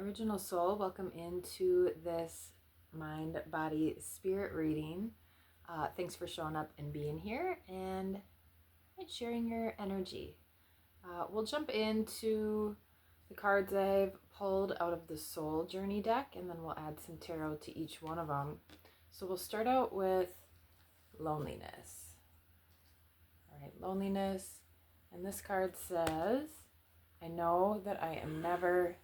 Original Soul, welcome into this mind, body, spirit reading. Thanks for showing up and being here and sharing your energy. We'll jump into the cards I've pulled out of the Soul Journey deck, and then we'll add some tarot to each one of them. So we'll start out with loneliness. All right, loneliness. And this card says, I know that I am never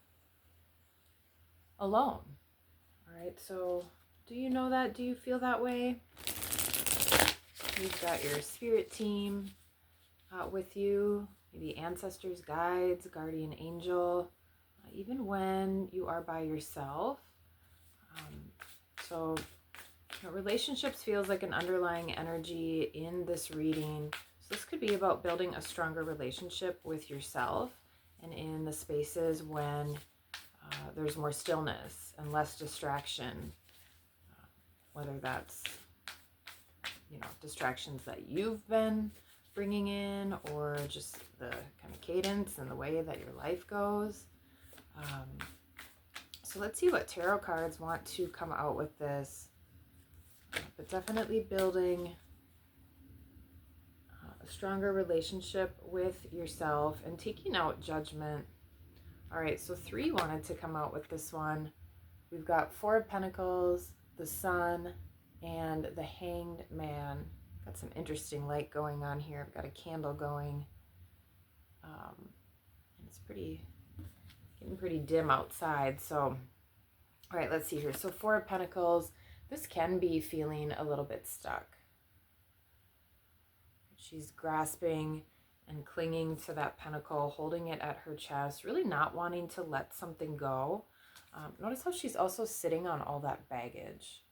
alone. All right, so do you know that? Do you feel that way? You've got your spirit team with you, maybe ancestors, guides, guardian angel, even when you are by yourself. So relationships feels like an underlying energy in this reading. So this could be about building a stronger relationship with yourself and in the spaces when there's more stillness and less distraction, whether that's, distractions that you've been bringing in or just the kind of cadence and the way that your life goes. So let's see what tarot cards want to come out with this. But definitely building a stronger relationship with yourself and taking out judgment. All right, so 3 wanted to come out with this one. We've got 4 of Pentacles, the Sun, and the Hanged Man. Got some interesting light going on here. I've got a candle going. And it's getting pretty dim outside. So, all right, let's see here. So 4 of Pentacles. This can be feeling a little bit stuck. She's grasping and clinging to that pentacle, holding it at her chest, really not wanting to let something go. Notice how she's also sitting on all that baggage.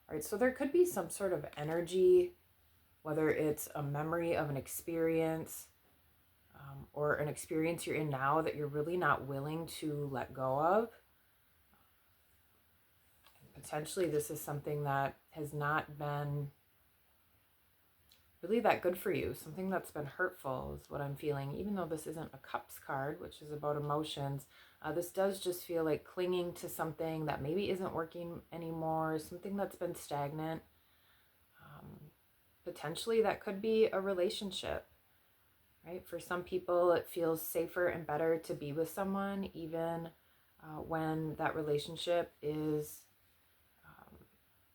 All right, so there could be some sort of energy, whether it's a memory of an experience or an experience you're in now that you're really not willing to let go of. Potentially this is something that has not been really that good for you, something that's been hurtful is what I'm feeling. Even though this isn't a Cups card, which is about emotions, this does just feel like clinging to something that maybe isn't working anymore, something that's been stagnant. Potentially that could be a relationship, right? For some people, it feels safer and better to be with someone, even when that relationship is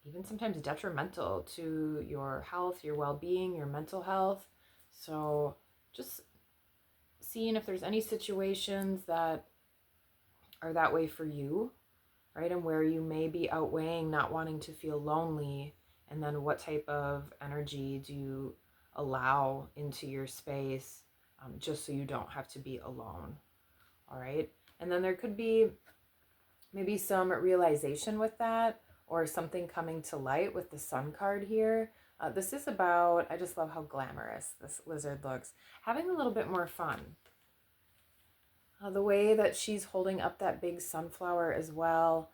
even sometimes detrimental to your health, your well-being, your mental health. So just seeing if there's any situations that are that way for you, right? And where you may be outweighing not wanting to feel lonely, and then what type of energy do you allow into your space just so you don't have to be alone, all right? And then there could be maybe some realization with that, or something coming to light with the Sun card here. This is about, I just love how glamorous this lizard looks, having a little bit more fun. The way that she's holding up that big sunflower as well.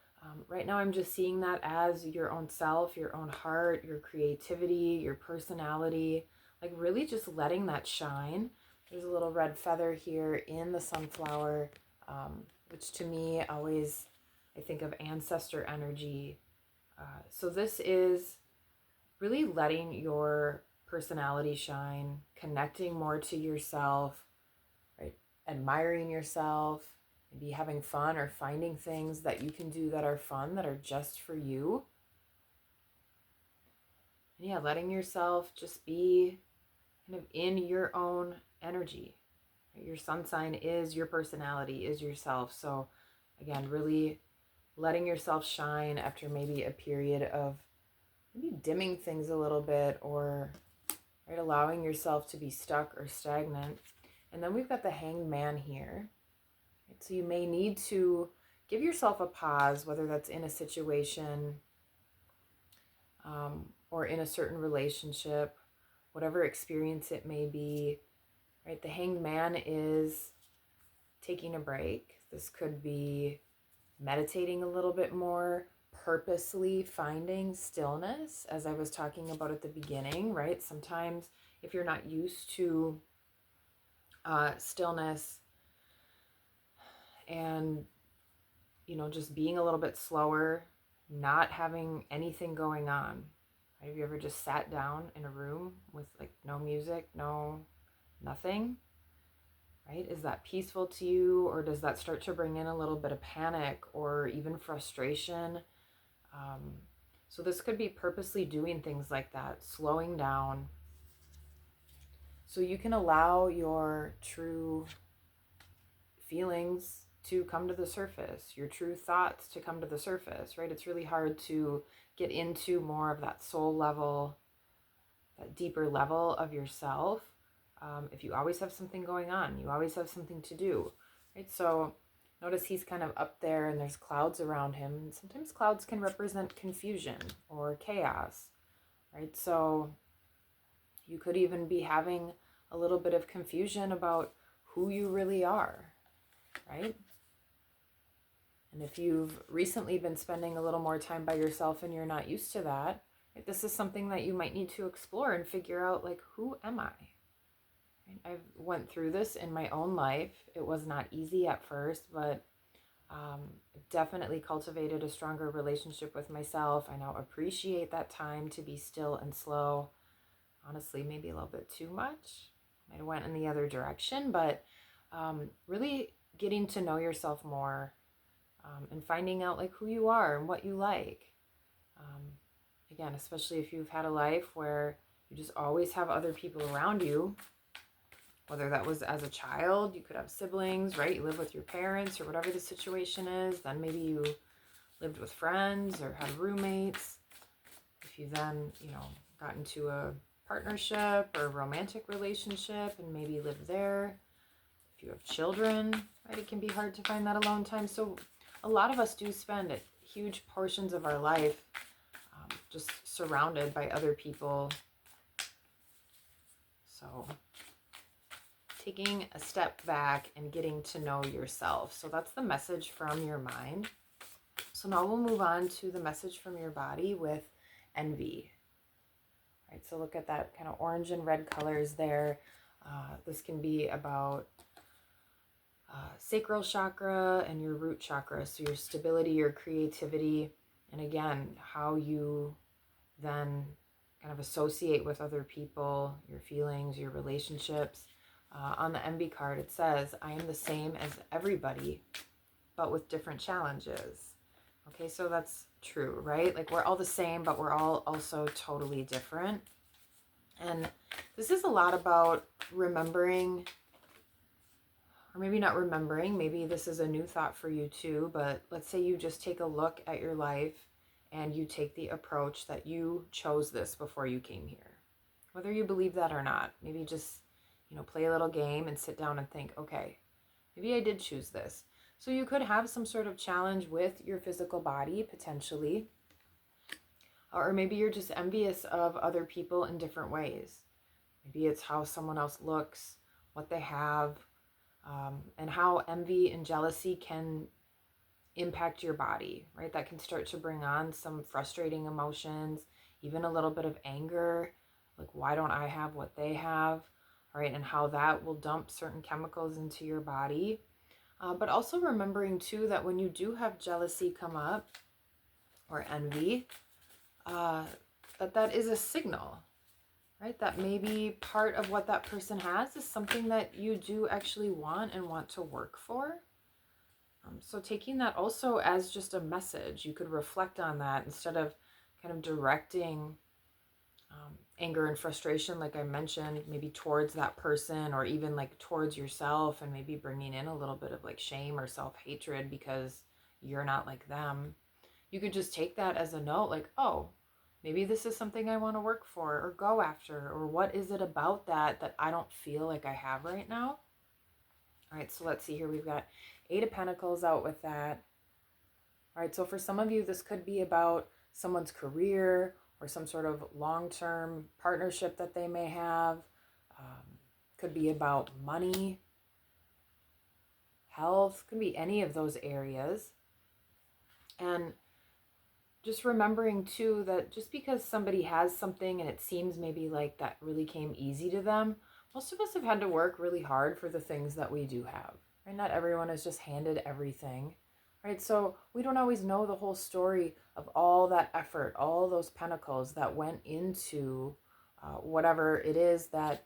Right now I'm just seeing that as your own self, your own heart, your creativity, your personality, like really just letting that shine. There's a little red feather here in the sunflower, which to me always, I think of ancestor energy. So this is really letting your personality shine, connecting more to yourself, right? Admiring yourself, maybe having fun or finding things that you can do that are fun, that are just for you. And yeah, letting yourself just be kind of in your own energy. Your sun sign is your personality, is yourself. So again, really letting yourself shine after maybe a period of maybe dimming things a little bit, or right, allowing yourself to be stuck or stagnant. And then we've got the Hanged Man here. Right? So you may need to give yourself a pause, whether that's in a situation or in a certain relationship, whatever experience it may be. Right? The Hanged Man is taking a break. This could be meditating a little bit more, purposely finding stillness, as I was talking about at the beginning, right? Sometimes if you're not used to stillness and just being a little bit slower, not having anything going on. Right? Have you ever just sat down in a room with like no music, nothing? Right? Is that peaceful to you, or does that start to bring in a little bit of panic or even frustration? So this could be purposely doing things like that, slowing down, so you can allow your true feelings to come to the surface, your true thoughts to come to the surface, right? It's really hard to get into more of that soul level, that deeper level of yourself, if you always have something going on, you always have something to do, right? So notice he's kind of up there and there's clouds around him. And sometimes clouds can represent confusion or chaos, right? So you could even be having a little bit of confusion about who you really are, right? And if you've recently been spending a little more time by yourself and you're not used to that, right, this is something that you might need to explore and figure out, like, who am I? Right? I've went through this in my own life. It was not easy at first, but definitely cultivated a stronger relationship with myself. I now appreciate that time to be still and slow. Honestly, maybe a little bit too much. Might have went in the other direction, but really getting to know yourself more, and finding out like who you are and what you like. Again, especially if you've had a life where you just always have other people around you, whether that was as a child, you could have siblings, right? You live with your parents or whatever the situation is. Then maybe you lived with friends or had roommates. If you then, got into a partnership or romantic relationship and maybe live there. If you have children, right, it can be hard to find that alone time. So a lot of us do spend huge portions of our life just surrounded by other people. So taking a step back and getting to know yourself. So that's the message from your mind. So now we'll move on to the message from your body with envy. Right, so look at that kind of orange and red colors there. This can be about sacral chakra and your root chakra. So your stability, your creativity, and again, how you then kind of associate with other people, your feelings, your relationships. On the envy card, it says, I am the same as everybody, but with different challenges. Okay, so that's true, right? Like we're all the same, but we're all also totally different. And this is a lot about remembering, or maybe not remembering, maybe this is a new thought for you too, but let's say you just take a look at your life and you take the approach that you chose this before you came here. Whether you believe that or not, maybe just, play a little game and sit down and think, okay, maybe I did choose this. So you could have some sort of challenge with your physical body, potentially. Or maybe you're just envious of other people in different ways. Maybe it's how someone else looks, what they have, and how envy and jealousy can impact your body, right? That can start to bring on some frustrating emotions, even a little bit of anger, like why don't I have what they have, right? And how that will dump certain chemicals into your body. But also remembering too that when you do have jealousy come up or envy, that is a signal, right? That maybe part of what that person has is something that you do actually want and want to work for. So taking that also as just a message, you could reflect on that instead of kind of directing anger and frustration, like I mentioned, maybe towards that person or even like towards yourself, and maybe bringing in a little bit of like shame or self-hatred because you're not like them. You could just take that as a note, like, oh, maybe this is something I want to work for or go after, or what is it about that I don't feel like I have right now? All right, so let's see here. We've got 8 of Pentacles out with that. All right, so for some of you, this could be about someone's career or some sort of long-term partnership that they may have. Could be about money, health, could be any of those areas. And just remembering too that just because somebody has something and it seems maybe like that really came easy to them, most of us have had to work really hard for the things that we do have. Right? Not everyone is just handed everything. right? So we don't always know the whole story of all that effort, all those pentacles that went into whatever it is that,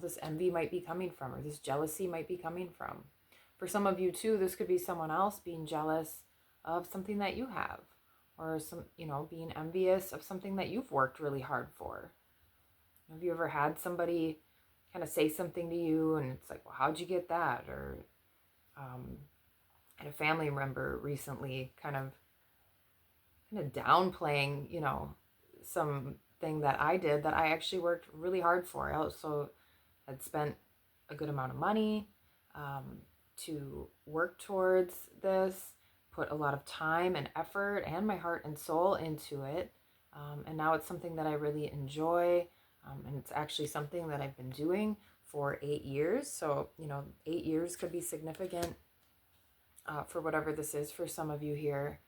this envy might be coming from, or this jealousy might be coming from. For some of you too, this could be someone else being jealous of something that you have, or being envious of something that you've worked really hard for. Have you ever had somebody kind of say something to you and it's like, well, how'd you get that? Or I had a family member recently kind of downplaying, something that I did that I actually worked really hard for. I also had spent a good amount of money to work towards this, put a lot of time and effort and my heart and soul into it. And now it's something that I really enjoy. And it's actually something that I've been doing for 8 years. So, 8 years could be significant for whatever this is for some of you here.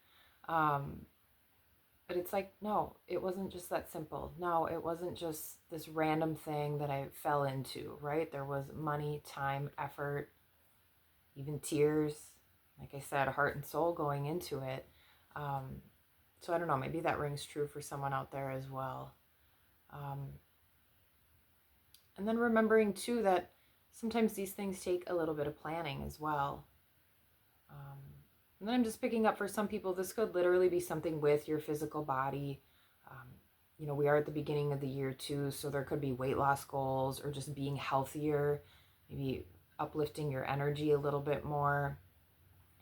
But it's like, no, it wasn't just that simple. No, it wasn't just this random thing that I fell into, right? There was money, time, effort, even tears, like I said, heart and soul going into it. So I don't know, maybe that rings true for someone out there as well. And then remembering too that sometimes these things take a little bit of planning as well. And then I'm just picking up for some people, this could literally be something with your physical body. We are at the beginning of the year too, so there could be weight loss goals or just being healthier, maybe uplifting your energy a little bit more.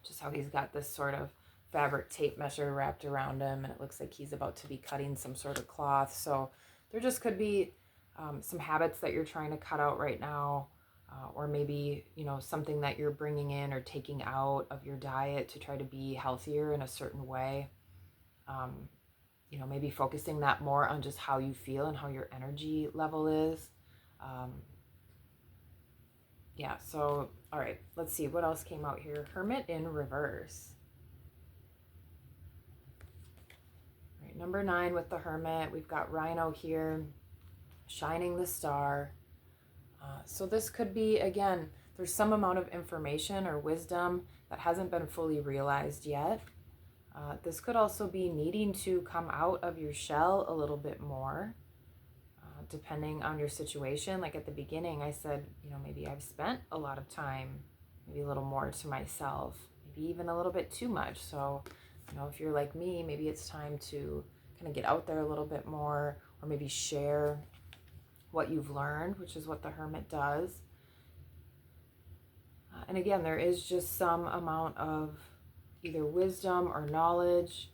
Just how he's got this sort of fabric tape measure wrapped around him, and it looks like he's about to be cutting some sort of cloth. So there just could be some habits that you're trying to cut out right now. Or maybe, something that you're bringing in or taking out of your diet to try to be healthier in a certain way. Maybe focusing that more on just how you feel and how your energy level is. Yeah, so, all right, let's see what else came out here. Hermit in reverse. All right, number 9 with the Hermit. We've got Rhino here, shining the star. So this could be, again, there's some amount of information or wisdom that hasn't been fully realized yet. This could also be needing to come out of your shell a little bit more, depending on your situation. Like at the beginning, I said, maybe I've spent a lot of time, maybe a little more to myself, maybe even a little bit too much. So, if you're like me, maybe it's time to kind of get out there a little bit more, or maybe share what you've learned, which is what the Hermit does. And again, there is just some amount of either wisdom or knowledge,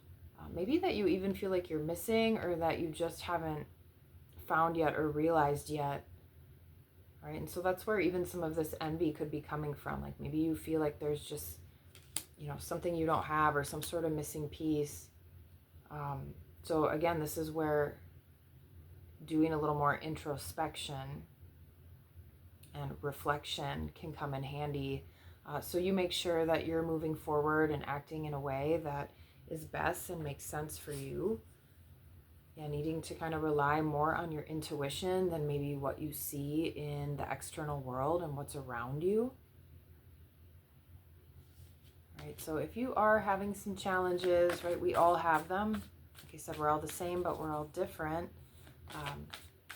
maybe that you even feel like you're missing, or that you just haven't found yet or realized yet. Right? And so that's where even some of this envy could be coming from. Like maybe you feel like there's just, something you don't have, or some sort of missing piece. So again, this is where doing a little more introspection and reflection can come in handy. So you make sure that you're moving forward and acting in a way that is best and makes sense for you. Yeah, needing to kind of rely more on your intuition than maybe what you see in the external world and what's around you. Right, so if you are having some challenges, right, we all have them. Like I said, we're all the same, but we're all different.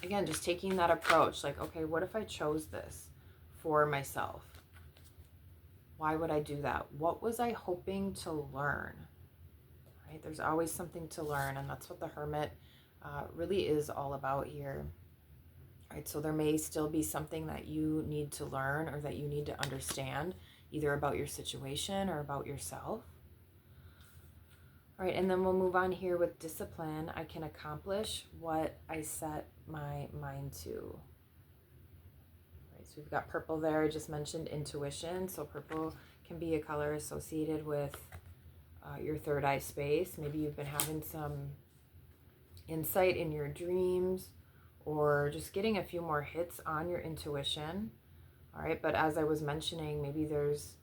Again, just taking that approach, like, okay, what if I chose this for myself? Why would I do that? What was I hoping to learn? Right? There's always something to learn, and that's what the Hermit really is all about here. Right? So there may still be something that you need to learn or that you need to understand, either about your situation or about yourself. All right, and then we'll move on here with discipline. I can accomplish what I set my mind to. Right, so we've got purple there. I just mentioned intuition. So purple can be a color associated with your third eye space. Maybe you've been having some insight in your dreams, or just getting a few more hits on your intuition. All right, but as I was mentioning, maybe there's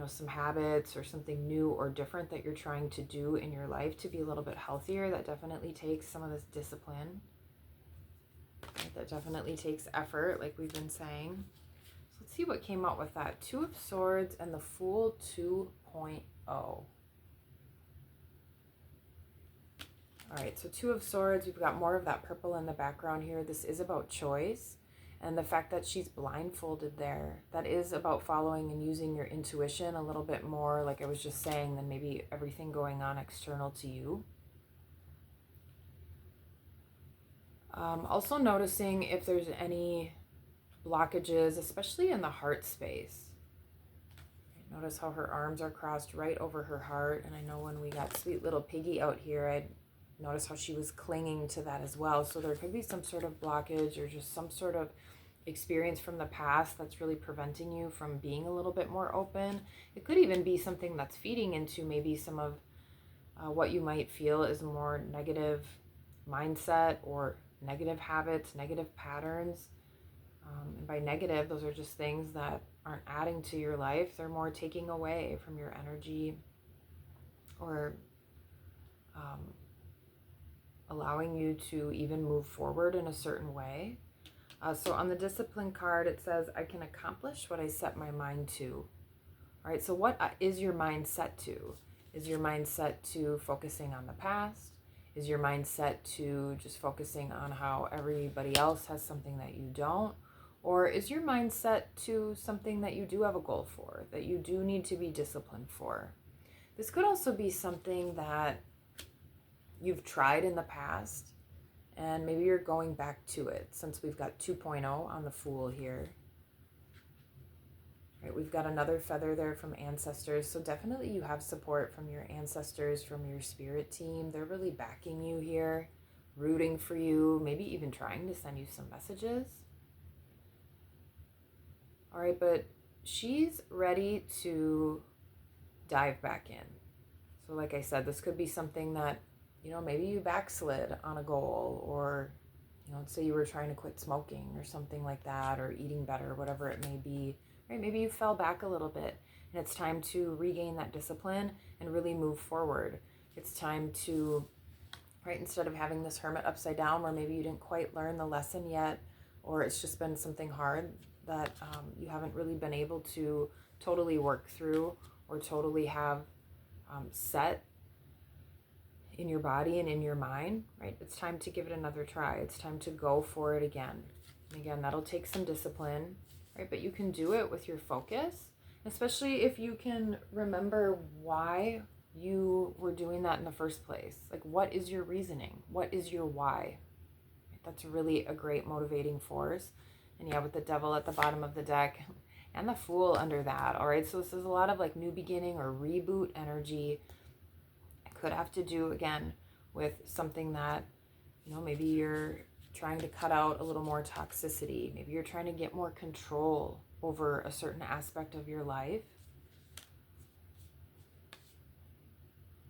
some habits or something new or different that you're trying to do in your life to be a little bit healthier. That definitely takes some of this discipline. Right? That definitely takes effort, like we've been saying. So let's see what came out with that. 2 of Swords and the Fool 2.0. All right, so Two of Swords, we've got more of that purple in the background here. This is about choice. And the fact that she's blindfolded there, that is about following and using your intuition a little bit more, like I was just saying, than maybe everything going on external to you. Also noticing if there's any blockages, especially in the heart space. Notice how her arms are crossed right over her heart. And I know when we got sweet little Piggy out here, I noticed how she was clinging to that as well. So there could be some sort of blockage or just some sort of experience from the past that's really preventing you from being a little bit more open. It could even be something that's feeding into maybe some of what you might feel is more negative mindset or negative habits, negative patterns. And by negative, those are just things that aren't adding to your life. They're more taking away from your energy or allowing you to even move forward in a certain way. So on the discipline card, it says, I can accomplish what I set my mind to. All right, so what is your mind set to? Is your mind set to focusing on the past? Is your mind set to just focusing on how everybody else has something that you don't? Or is your mind set to something that you do have a goal for, that you do need to be disciplined for? This could also be something that you've tried in the past, and maybe you're going back to it, since we've got 2.0 on the Fool here. Right, we've got another feather there from ancestors, so definitely you have support from your ancestors, from your spirit team. They're really backing you here, rooting for you, maybe even trying to send you some messages. All right, but she's ready to dive back in. So like I said, this could be something that, maybe you backslid on a goal, or, let's say you were trying to quit smoking or something like that, or eating better, whatever it may be, right? Maybe you fell back a little bit and it's time to regain that discipline and really move forward. It's time to, right, instead of having this hermit upside down where maybe you didn't quite learn the lesson yet, or it's just been something hard that you haven't really been able to totally work through or totally have set in your body and in your mind, right? It's time to give it another try. It's time to go for it again. And again, that'll take some discipline, right? But you can do it with your focus, especially if you can remember why you were doing that in the first place. Like, what is your reasoning? What is your why? That's really a great motivating force. And yeah, with the Devil at the bottom of the deck and the Fool under that. All right, so this is a lot of like new beginning or reboot energy. It could have to do, again, with something that, maybe you're trying to cut out a little more toxicity. Maybe you're trying to get more control over a certain aspect of your life.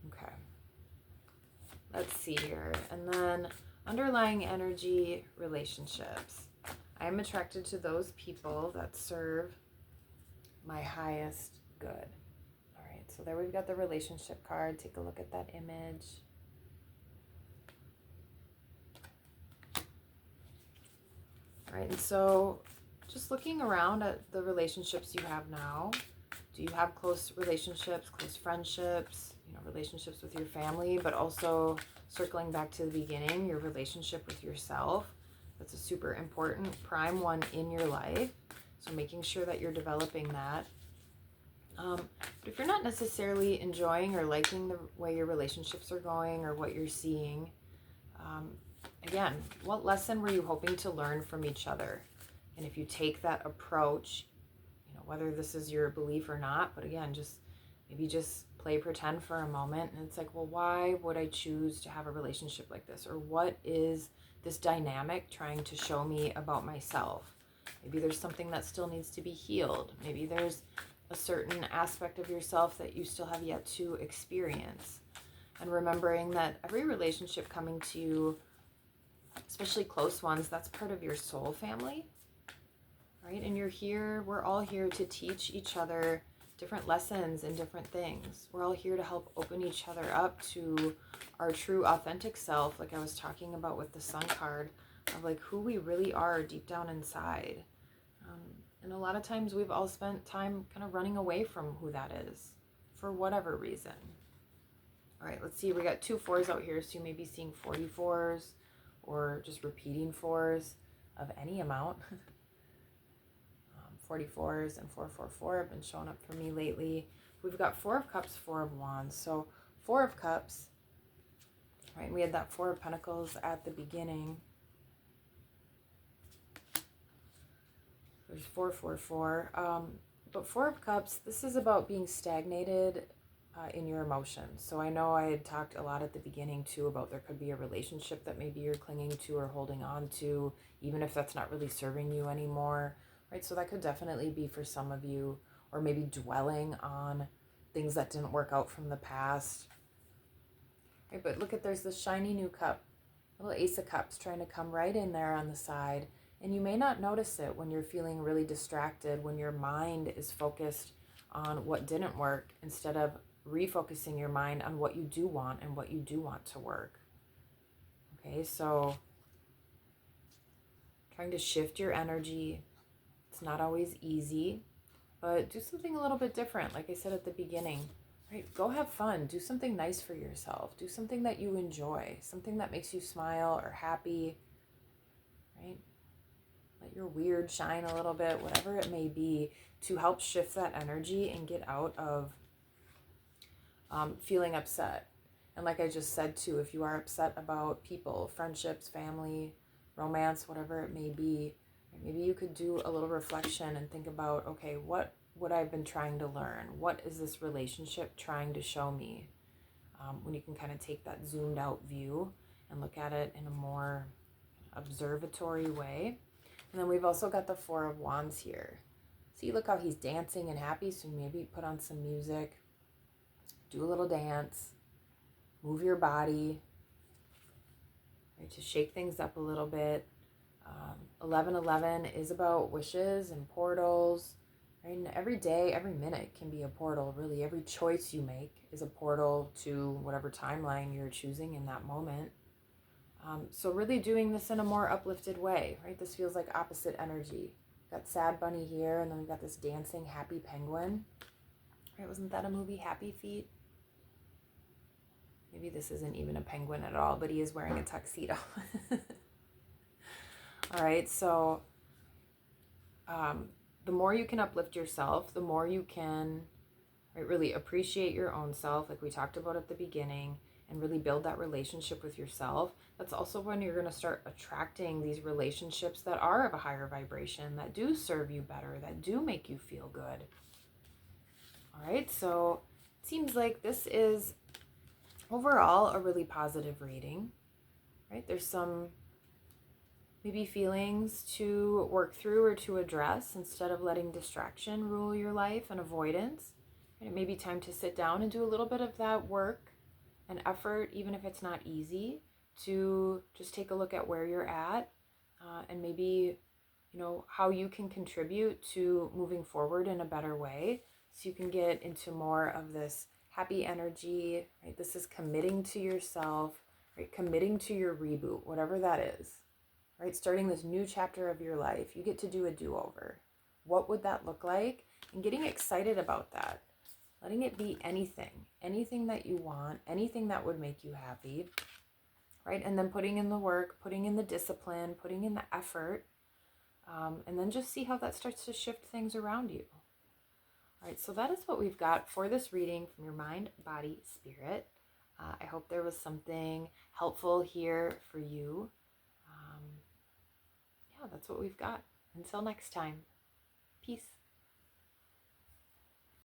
Okay. Let's see here. And then underlying energy, relationships. I am attracted to those people that serve my highest good. All right, so there we've got the relationship card. Take a look at that image. All right, and so just looking around at the relationships you have now, do you have close relationships, close friendships, relationships with your family, but also circling back to the beginning, your relationship with yourself? That's a super important prime one in your life. So making sure that you're developing that. But if you're not necessarily enjoying or liking the way your relationships are going or what you're seeing, again, what lesson were you hoping to learn from each other? And if you take that approach, whether this is your belief or not, but again, maybe just play pretend for a moment. And it's like, well, why would I choose to have a relationship like this? Or what is this dynamic trying to show me about myself? Maybe there's something that still needs to be healed. Maybe there's a certain aspect of yourself that you still have yet to experience. And remembering that every relationship coming to you, especially close ones, that's part of your soul family, right? And we're all here to teach each other different lessons and different things. We're all here to help open each other up to our true authentic self, like I was talking about with the Sun card, of like who we really are deep down inside. And a lot of times we've all spent time kind of running away from who that is for whatever reason. All right, let's see. We got 2 4s out here, so you may be seeing 44s or just repeating 4s of any amount. 44s and 444 have been showing up for me lately. We've got 4 of Cups, 4 of Wands. So 4 of Cups, right? And we had that 4 of Pentacles at the beginning. There's 444. But 4 of Cups, this is about being stagnated in your emotions. So I know I had talked a lot at the beginning too about there could be a relationship that maybe you're clinging to or holding on to, even if that's not really serving you anymore, right? So that could definitely be for some of you, or maybe dwelling on things that didn't work out from the past. Right, but look at, there's this shiny new cup, little Ace of Cups trying to come right in there on the side. And you may not notice it when you're feeling really distracted, when your mind is focused on what didn't work instead of refocusing your mind on what you do want and what you do want to work. Okay, so trying to shift your energy. It's not always easy, but do something a little bit different. Like I said at the beginning, right? Go have fun. Do something nice for yourself. Do something that you enjoy, something that makes you smile or happy, right? Let your weird shine a little bit, whatever it may be, to help shift that energy and get out of feeling upset. And like I just said too, if you are upset about people, friendships, family, romance, whatever it may be, maybe you could do a little reflection and think about, okay, what would I've been trying to learn? What is this relationship trying to show me? When you can kind of take that zoomed out view and look at it in a more observatory way. And then we've also got the 4 of Wands here. See, look how he's dancing and happy. So maybe put on some music, do a little dance, move your body, right, to shake things up a little bit. 1111 is about wishes and portals, right? And every day, every minute can be a portal, really. Every choice you make is a portal to whatever timeline you're choosing in that moment. So really doing this in a more uplifted way, right? This feels like opposite energy. Got sad bunny here, and then we've got this dancing happy penguin. Right? Wasn't that a movie, Happy Feet? Maybe this isn't even a penguin at all, but he is wearing a tuxedo. All right, so the more you can uplift yourself, the more you can, right, really appreciate your own self, like we talked about at the beginning, and really build that relationship with yourself. That's also when you're going to start attracting these relationships that are of a higher vibration, that do serve you better, that do make you feel good. All right, so it seems like this is overall a really positive reading, right? There's some maybe feelings to work through or to address instead of letting distraction rule your life and avoidance. And it may be time to sit down and do a little bit of that work and effort, even if it's not easy, to just take a look at where you're at and maybe, you know, how you can contribute to moving forward in a better way, so you can get into more of this happy energy, right? This is committing to yourself, right? Committing to your reboot, whatever that is, right? Starting this new chapter of your life. You get to do a do-over. What would that look like? And getting excited about that. Letting it be anything that you want, anything that would make you happy, right? And then putting in the work, putting in the discipline, putting in the effort, and then just see how that starts to shift things around you. All right, so that is what we've got for this reading from your mind, body, spirit. I hope there was something helpful here for you. Yeah, that's what we've got. Until next time, peace.